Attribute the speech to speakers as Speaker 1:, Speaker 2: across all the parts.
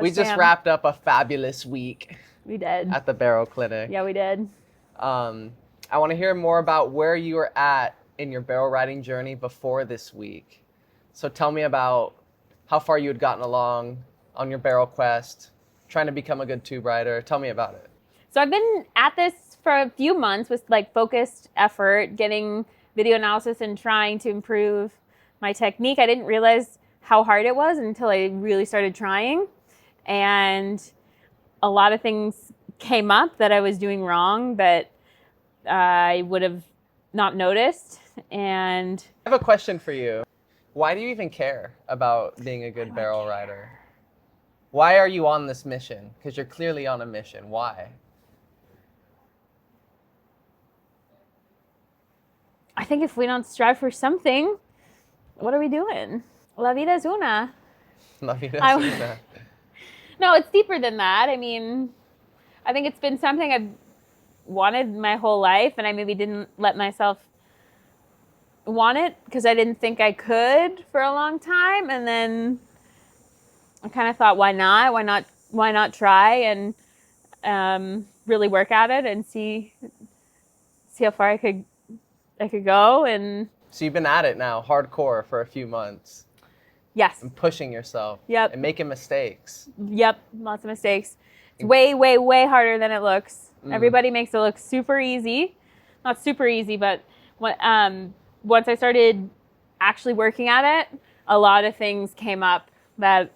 Speaker 1: We just wrapped up a fabulous week.
Speaker 2: We did.
Speaker 1: At the barrel clinic.
Speaker 2: Yeah, we did.
Speaker 1: I want to hear more about where you were at in your barrel riding journey before this week. So tell me about how far you had gotten along on your barrel quest, trying to become a good tube rider. Tell me about it.
Speaker 2: So I've been at this for a few months with like focused effort, getting video analysis and trying to improve my technique. I didn't realize how hard it was until I really started trying. And a lot of things came up that I was doing wrong that I would have not noticed. And
Speaker 1: I have a question for you. Why do you even care about being a good barrel rider? Why are you on this mission? Because you're clearly on a mission. Why?
Speaker 2: I think if we don't strive for something, what are we doing? La vida es una.
Speaker 1: La vida es una.
Speaker 2: No, it's deeper than that. I mean, I think it's been something I've wanted my whole life, and I maybe didn't let myself want it because I didn't think I could for a long time. And then I kind of thought, why not? Why not try and really work at it and see how far I could go. And
Speaker 1: so you've been at it now, hardcore, for a few months.
Speaker 2: Yes.
Speaker 1: And pushing yourself.
Speaker 2: Yep.
Speaker 1: And making mistakes.
Speaker 2: Yep. Lots of mistakes. It's way, way, way harder than it looks. Everybody makes it look super easy. Not super easy, but once I started actually working at it, a lot of things came up that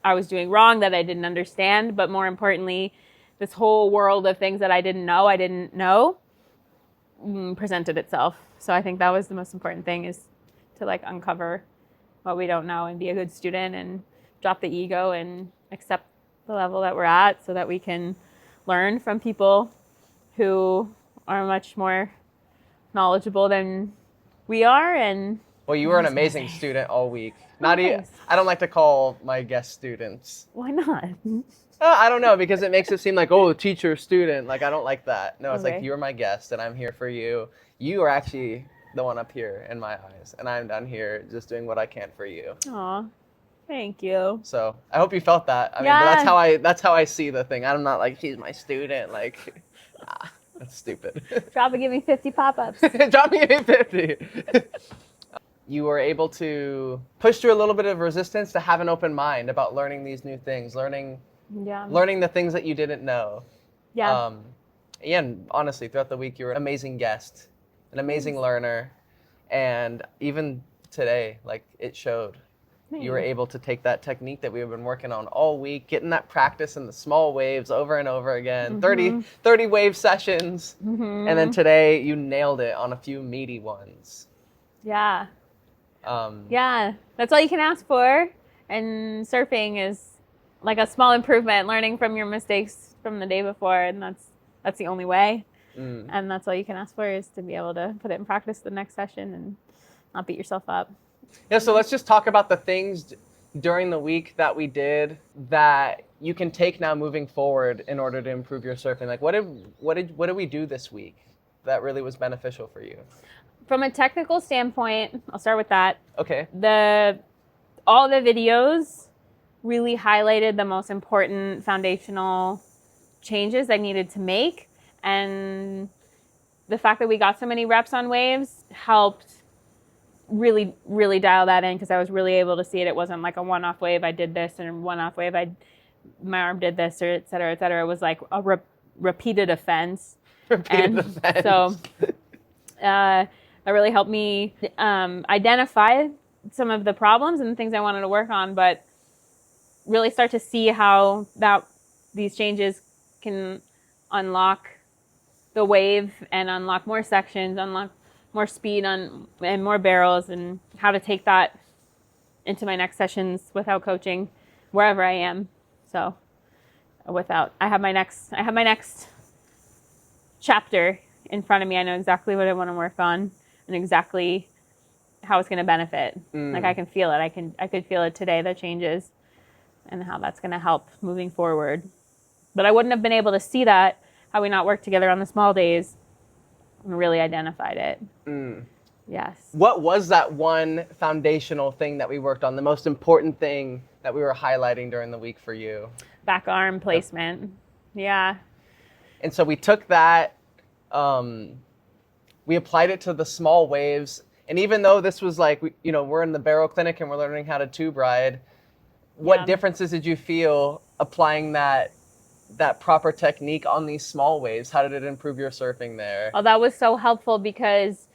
Speaker 2: I was doing wrong, that I didn't understand. But more importantly, this whole world of things that I didn't know presented itself. So I think that was the most important thing, is to like uncover what we don't know and be a good student and drop the ego and accept the level that we're at so that we can learn from people who are much more knowledgeable than we are. And
Speaker 1: well, you were an amazing student all week. I don't like to call my guest students.
Speaker 2: Why not?
Speaker 1: I don't know, because it makes it seem like, oh, teacher, student. Like, I don't like that. No, it's
Speaker 2: Okay.
Speaker 1: like, you're my guest and I'm here for you. You are actually the one up here in my eyes, and I'm down here just doing what I can for you.
Speaker 2: Aw, thank you.
Speaker 1: So I hope you felt that. I mean,
Speaker 2: Yeah.
Speaker 1: but that's how I see the thing. I'm not like, she's my student. Like, that's stupid.
Speaker 2: Drop and give me 50 pop-ups.
Speaker 1: Drop me a 50. You were able to push through a little bit of resistance to have an open mind about learning these new things, learning the things that you didn't know.
Speaker 2: Yeah.
Speaker 1: And honestly, throughout the week, you were an amazing guest, an amazing learner. And even today, like, it showed.
Speaker 2: Thanks.
Speaker 1: You were able to take that technique that we've been working on all week, getting that practice in the small waves over and over again, 30 wave sessions. And then today you nailed it on a few meaty ones.
Speaker 2: Yeah. Yeah, that's all you can ask for. And surfing is like a small improvement, learning from your mistakes from the day before. And that's the only way. And that's all you can ask for, is to be able to put it in practice the next session and not beat yourself up.
Speaker 1: Yeah, so let's just talk about the things during the week that we did that you can take now moving forward in order to improve your surfing. Like, what did we do this week that really was beneficial for you?
Speaker 2: From a technical standpoint, I'll start with that.
Speaker 1: Okay.
Speaker 2: All the videos really highlighted the most important foundational changes I needed to make. And the fact that we got so many reps on waves helped really, really dial that in, because I was really able to see it. It wasn't like a one-off wave, I did this, and a one-off wave, my arm did this, or et cetera, et cetera. It was like a repeated offense. So that really helped me identify some of the problems and the things I wanted to work on, but really start to see how these changes can unlock the wave and unlock more sections, unlock more speed and more barrels, and how to take that into my next sessions without coaching wherever I am. So I have my next chapter in front of me. I know exactly what I want to work on and exactly how it's going to benefit. Like, I can feel it. I could feel it today, the changes, and how that's going to help moving forward. But I wouldn't have been able to see that had we not worked together on the small days and really identified it. Yes.
Speaker 1: What was that one foundational thing that we worked on, the most important thing that we were highlighting during the week for you?
Speaker 2: Back arm placement. Yeah.
Speaker 1: And so we took that, we applied it to the small waves. And even though this was like, we're in the barrel clinic and we're learning how to tube ride, what differences did you feel applying that proper technique on these small waves? How did it improve your surfing there?
Speaker 2: Oh, that was so helpful because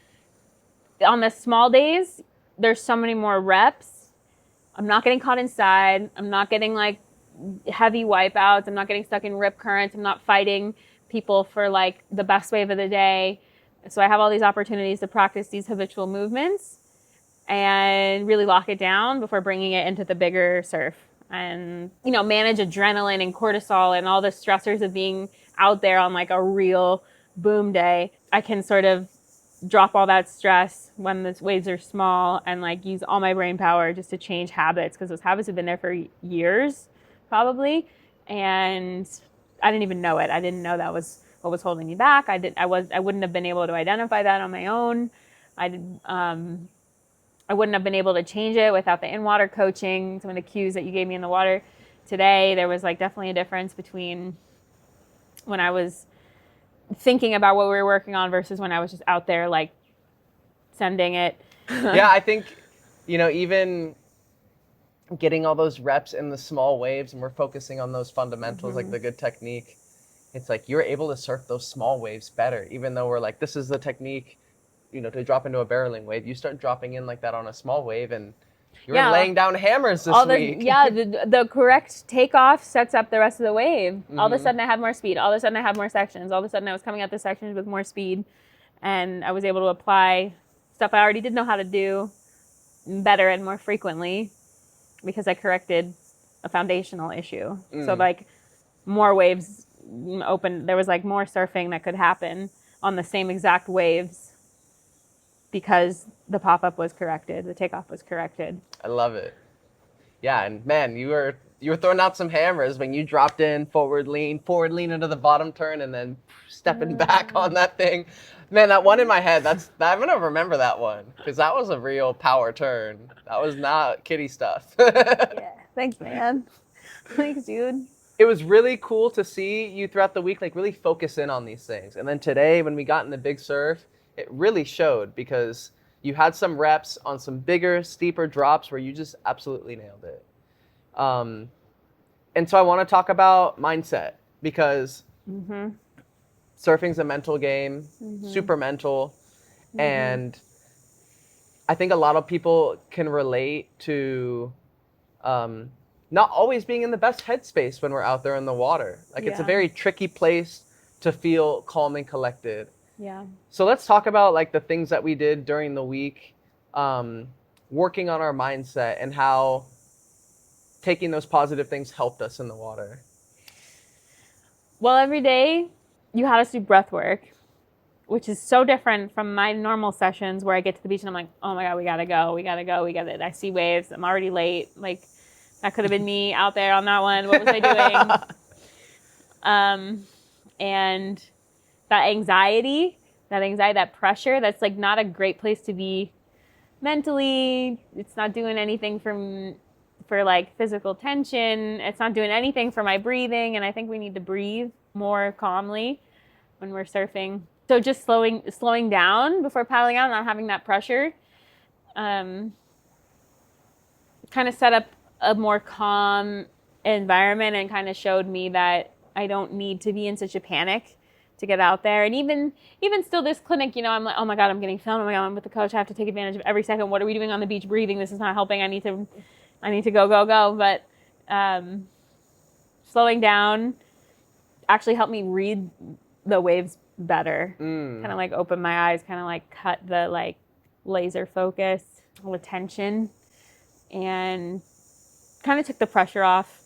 Speaker 2: on the small days, there's so many more reps. I'm not getting caught inside. I'm not getting like heavy wipeouts. I'm not getting stuck in rip currents. I'm not fighting people for like the best wave of the day. So I have all these opportunities to practice these habitual movements and really lock it down before bringing it into the bigger surf and, manage adrenaline and cortisol and all the stressors of being out there on like a real boom day. I can sort of drop all that stress when the waves are small and like use all my brain power just to change habits, because those habits have been there for years probably, and I didn't even know it. I didn't know that was what was holding me back. I wouldn't have been able to identify that on my own. I wouldn't have been able to change it without the in-water coaching. Some of the cues that you gave me in the water today, there was like definitely a difference between when I was thinking about what we were working on versus when I was just out there like sending it.
Speaker 1: Yeah, I think, even getting all those reps in the small waves and we're focusing on those fundamentals, like the good technique, it's like you're able to surf those small waves better, even though we're like, this is the technique, to drop into a barreling wave. You start dropping in like that on a small wave and you're laying down hammers this week.
Speaker 2: Yeah, the correct takeoff sets up the rest of the wave. All of a sudden I had more speed. All of a sudden I had more sections. All of a sudden I was coming up the sections with more speed, and I was able to apply stuff I already did know how to do better and more frequently because I corrected a foundational issue. So like more waves open. There was like more surfing that could happen on the same exact waves because the pop-up was corrected, the takeoff was corrected.
Speaker 1: I love it. Yeah, and man, you were throwing out some hammers when you dropped in forward lean into the bottom turn, and then stepping back on that thing. Man, that one in my head, I'm gonna remember that one because that was a real power turn. That was not kiddie stuff.
Speaker 2: Yeah, thanks, man. Thanks, dude.
Speaker 1: It was really cool to see you throughout the week, like really focus in on these things. And then today, when we got in the big surf, it really showed because you had some reps on some bigger, steeper drops where you just absolutely nailed it. And so I want to talk about mindset because surfing's a mental game, super mental. And I think a lot of people can relate to not always being in the best headspace when we're out there in the water. Like it's a very tricky place to feel calm and collected.
Speaker 2: Yeah.
Speaker 1: So let's talk about like the things that we did during the week, working on our mindset and how taking those positive things helped us in the water.
Speaker 2: Well, every day you had us do breath work, which is so different from my normal sessions where I get to the beach and I'm like, oh my God, we gotta go. I see waves. I'm already late. Like that could have been me out there on that one. What was I doing? And that anxiety, that pressure, that's like not a great place to be mentally. It's not doing anything for like physical tension. It's not doing anything for my breathing. And I think we need to breathe more calmly when we're surfing. So just slowing down before paddling out, not having that pressure, kind of set up a more calm environment and kind of showed me that I don't need to be in such a panic to get out there. And even still this clinic, I'm like, oh my God, I'm getting filmed. Oh my God, I'm with the coach. I have to take advantage of every second. What are we doing on the beach? Breathing. This is not helping. I need to go. But slowing down actually helped me read the waves better. Kind of like open my eyes, kind of like cut the like laser focus, attention, and kind of took the pressure off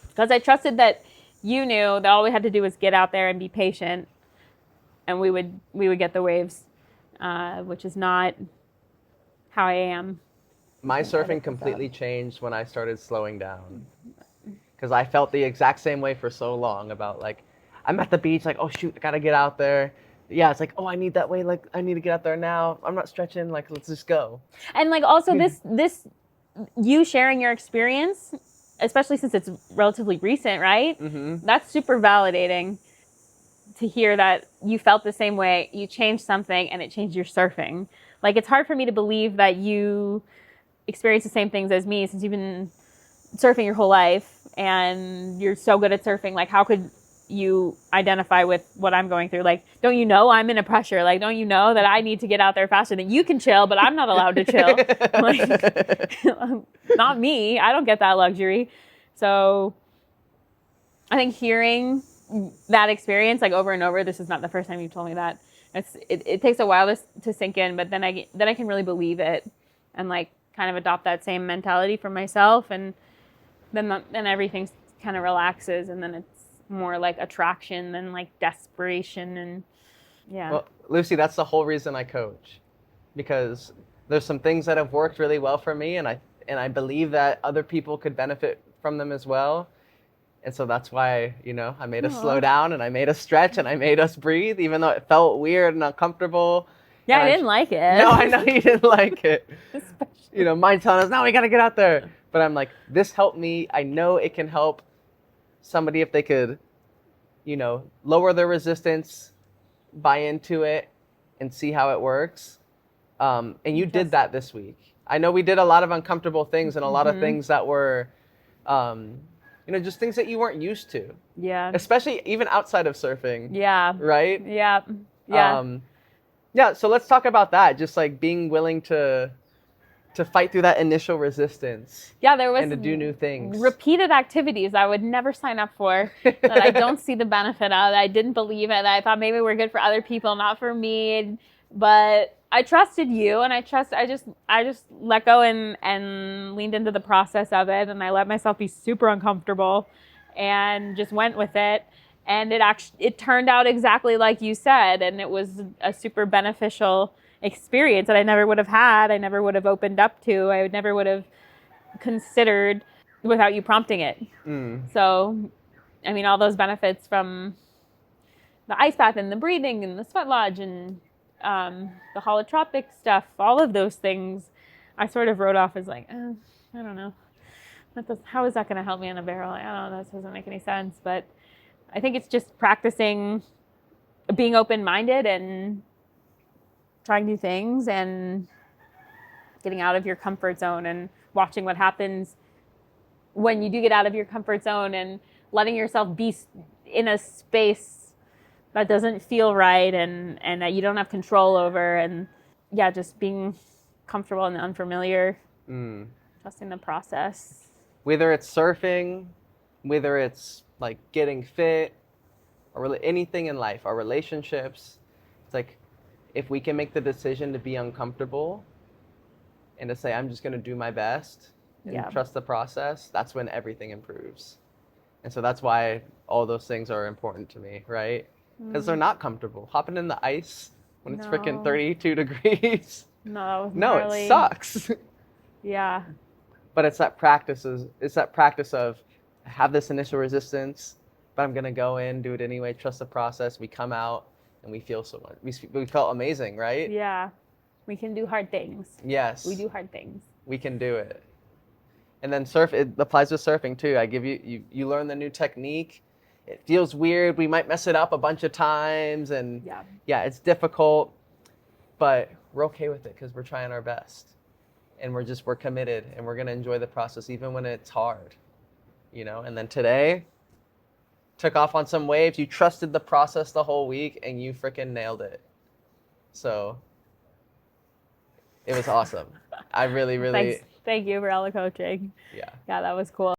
Speaker 2: because I trusted that you knew that all we had to do was get out there and be patient, and we would get the waves, which is not how I am.
Speaker 1: My surfing completely changed when I started slowing down because I felt the exact same way for so long about like, I'm at the beach, like, oh shoot, I gotta get out there. Yeah, it's like, oh, I need that way, like, I need to get out there now. I'm not stretching, like, let's just go.
Speaker 2: And like also this you sharing your experience especially since it's relatively recent, right?
Speaker 1: Mm-hmm.
Speaker 2: That's super validating to hear that you felt the same way, you changed something and it changed your surfing. Like, it's hard for me to believe that you experience the same things as me since you've been surfing your whole life and you're so good at surfing. Like, how could you identify with what I'm going through? Like, don't you know I'm in a pressure? Like, don't you know that I need to get out there faster, than you can chill, but I'm not allowed to chill? Like, not me. I don't get that luxury. So I think hearing that experience like over and over, this is not the first time you've told me that. It takes a while to sink in, but then I can really believe it and like kind of adopt that same mentality for myself, and then everything kind of relaxes, and then it's more like attraction than like desperation. And yeah.
Speaker 1: Well, Lucy, that's the whole reason I coach, because there's some things that have worked really well for me, and I believe that other people could benefit from them as well. And so that's why, I made us slow down, and I made us stretch, and I made us breathe, even though it felt weird and uncomfortable.
Speaker 2: Yeah,
Speaker 1: And
Speaker 2: I didn't like it.
Speaker 1: No, I know you didn't like it. Mine telling us, no, we got to get out there. But I'm like, this helped me. I know it can help somebody if they could, lower their resistance, buy into it, and see how it works. And you did that this week. I know we did a lot of uncomfortable things and a lot of things that were, just things that you weren't used to.
Speaker 2: Yeah.
Speaker 1: Especially even outside of surfing.
Speaker 2: Yeah.
Speaker 1: Right?
Speaker 2: Yeah. Yeah.
Speaker 1: Yeah. So let's talk about that. Just like being willing to fight through that initial resistance.
Speaker 2: Yeah, there was
Speaker 1: and to do new things.
Speaker 2: Repeated activities I would never sign up for that I don't see the benefit of. I didn't believe it. I thought maybe we're good for other people, not for me. But I trusted you, and I just let go and leaned into the process of it, and I let myself be super uncomfortable and just went with it. And it turned out exactly like you said, and it was a super beneficial experience that I never would have had. I never would have opened up to. I never would have considered without you prompting it. So, I mean, all those benefits from the ice bath and the breathing and the sweat lodge and the holotropic stuff, all of those things, I sort of wrote off as like, I don't know. How is that going to help me in a barrel? I don't know. That doesn't make any sense. But I think it's just practicing being open-minded and trying new things and getting out of your comfort zone and watching what happens when you do get out of your comfort zone and letting yourself be in a space that doesn't feel right and that you don't have control over. And yeah, just being comfortable in the unfamiliar, trusting the process.
Speaker 1: Whether it's surfing, whether it's like getting fit, or anything in life, our relationships, it's like, if we can make the decision to be uncomfortable and to say, I'm just going to do my best and trust the process, that's when everything improves. And so that's why all those things are important to me, right? Because they're not comfortable. Hopping in the ice when it's freaking 32 degrees.
Speaker 2: No,
Speaker 1: it sucks.
Speaker 2: Yeah.
Speaker 1: But it's that practice of have this initial resistance, but I'm going to go in, do it anyway, trust the process. We come out and we feel so much. We felt amazing, right?
Speaker 2: Yeah. We can do hard things.
Speaker 1: Yes.
Speaker 2: We do hard things.
Speaker 1: We can do it. And then it applies with surfing too. I give you learn the new technique. It feels weird. We might mess it up a bunch of times, and yeah, it's difficult, but we're okay with it because we're trying our best, and we're committed, and we're gonna enjoy the process even when it's hard, And then today, took off on some waves. You trusted the process the whole week, and you freaking nailed it. So it was awesome. I really, really.
Speaker 2: Thank you for all the coaching.
Speaker 1: Yeah.
Speaker 2: Yeah, that was cool.